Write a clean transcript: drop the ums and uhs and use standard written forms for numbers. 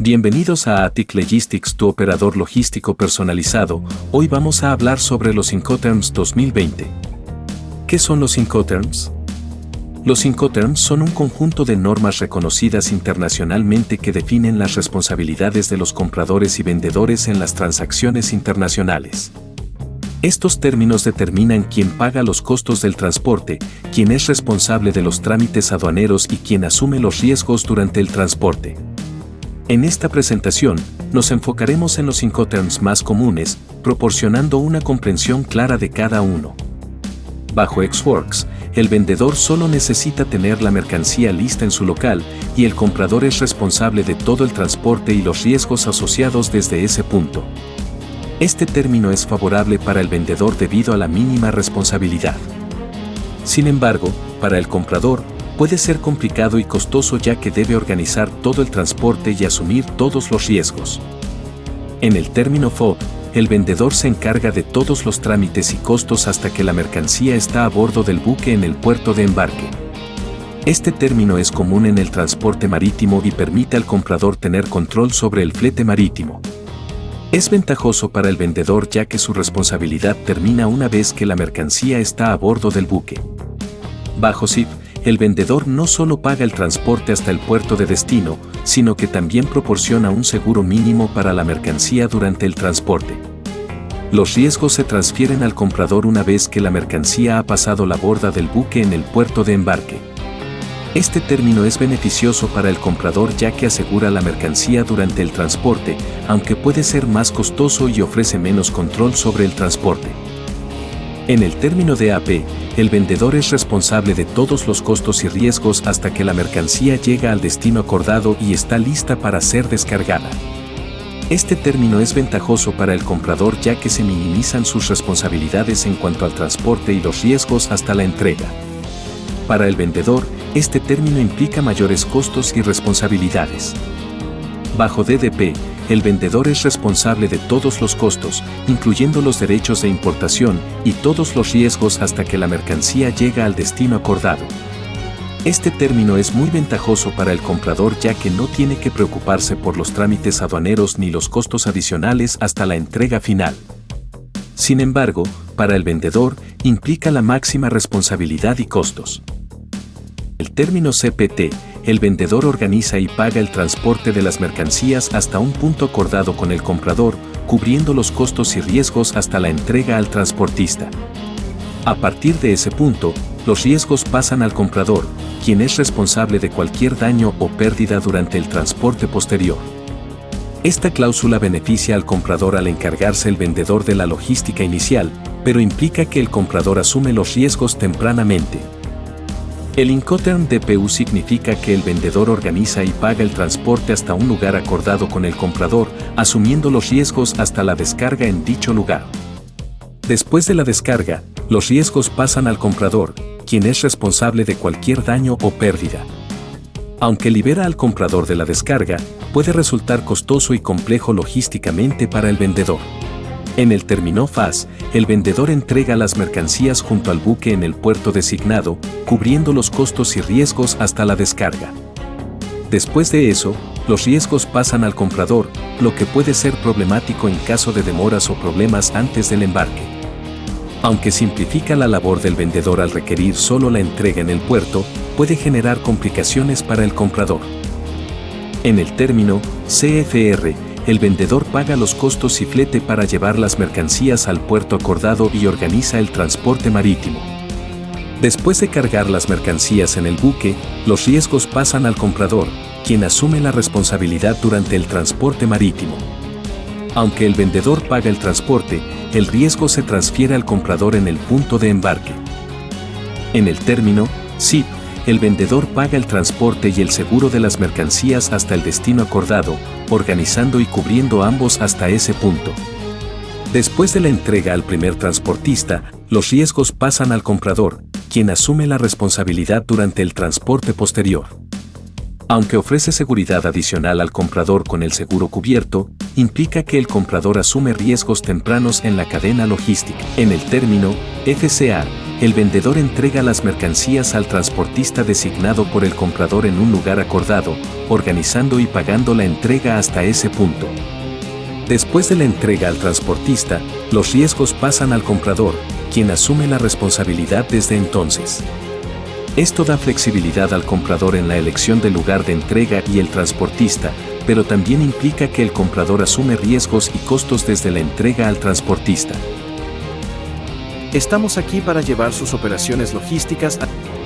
Bienvenidos a Attic Logistics, tu operador logístico personalizado. Hoy vamos a hablar sobre los Incoterms 2020. ¿Qué son los Incoterms? Los Incoterms son un conjunto de normas reconocidas internacionalmente que definen las responsabilidades de los compradores y vendedores en las transacciones internacionales. Estos términos determinan quién paga los costos del transporte, quién es responsable de los trámites aduaneros y quién asume los riesgos durante el transporte. En esta presentación, nos enfocaremos en los Incoterms más comunes, proporcionando una comprensión clara de cada uno. Bajo Ex Works, el vendedor solo necesita tener la mercancía lista en su local y el comprador es responsable de todo el transporte y los riesgos asociados desde ese punto. Este término es favorable para el vendedor debido a la mínima responsabilidad. Sin embargo, para el comprador, puede ser complicado y costoso ya que debe organizar todo el transporte y asumir todos los riesgos. En el término FOB, el vendedor se encarga de todos los trámites y costos hasta que la mercancía está a bordo del buque en el puerto de embarque. Este término es común en el transporte marítimo y permite al comprador tener control sobre el flete marítimo. Es ventajoso para el vendedor ya que su responsabilidad termina una vez que la mercancía está a bordo del buque. Bajo SIF, el vendedor no solo paga el transporte hasta el puerto de destino, sino que también proporciona un seguro mínimo para la mercancía durante el transporte. Los riesgos se transfieren al comprador una vez que la mercancía ha pasado la borda del buque en el puerto de embarque. Este término es beneficioso para el comprador ya que asegura la mercancía durante el transporte, aunque puede ser más costoso y ofrece menos control sobre el transporte. En el término de AP, el vendedor es responsable de todos los costos y riesgos hasta que la mercancía llega al destino acordado y está lista para ser descargada. Este término es ventajoso para el comprador ya que se minimizan sus responsabilidades en cuanto al transporte y los riesgos hasta la entrega. Para el vendedor, este término implica mayores costos y responsabilidades. Bajo DDP, el vendedor es responsable de todos los costos, incluyendo los derechos de importación y todos los riesgos hasta que la mercancía llega al destino acordado. Este término es muy ventajoso para el comprador ya que no tiene que preocuparse por los trámites aduaneros ni los costos adicionales hasta la entrega final. Sin embargo, para el vendedor, implica la máxima responsabilidad y costos. El término CPT, el vendedor organiza y paga el transporte de las mercancías hasta un punto acordado con el comprador, cubriendo los costos y riesgos hasta la entrega al transportista. A partir de ese punto, los riesgos pasan al comprador, quien es responsable de cualquier daño o pérdida durante el transporte posterior. Esta cláusula beneficia al comprador al encargarse el vendedor de la logística inicial, pero implica que el comprador asume los riesgos tempranamente. El Incoterm DPU significa que el vendedor organiza y paga el transporte hasta un lugar acordado con el comprador, asumiendo los riesgos hasta la descarga en dicho lugar. Después de la descarga, los riesgos pasan al comprador, quien es responsable de cualquier daño o pérdida. Aunque libera al comprador de la descarga, puede resultar costoso y complejo logísticamente para el vendedor. En el término FAS, el vendedor entrega las mercancías junto al buque en el puerto designado, cubriendo los costos y riesgos hasta la descarga. Después de eso, los riesgos pasan al comprador, lo que puede ser problemático en caso de demoras o problemas antes del embarque. Aunque simplifica la labor del vendedor al requerir solo la entrega en el puerto, puede generar complicaciones para el comprador. En el término CFR, el vendedor paga los costos y flete para llevar las mercancías al puerto acordado y organiza el transporte marítimo. Después de cargar las mercancías en el buque, los riesgos pasan al comprador, quien asume la responsabilidad durante el transporte marítimo. Aunque el vendedor paga el transporte, el riesgo se transfiere al comprador en el punto de embarque. En el término SIP, el vendedor paga el transporte y el seguro de las mercancías hasta el destino acordado, organizando y cubriendo ambos hasta ese punto. Después de la entrega al primer transportista, los riesgos pasan al comprador, quien asume la responsabilidad durante el transporte posterior. Aunque ofrece seguridad adicional al comprador con el seguro cubierto, implica que el comprador asume riesgos tempranos en la cadena logística. En el término FCA, El vendedor entrega las mercancías al transportista designado por el comprador en un lugar acordado, organizando y pagando la entrega hasta ese punto. Después de la entrega al transportista, los riesgos pasan al comprador, quien asume la responsabilidad desde entonces. Esto da flexibilidad al comprador en la elección del lugar de entrega y el transportista, pero también implica que el comprador asume riesgos y costos desde la entrega al transportista. Estamos aquí para llevar sus operaciones logísticas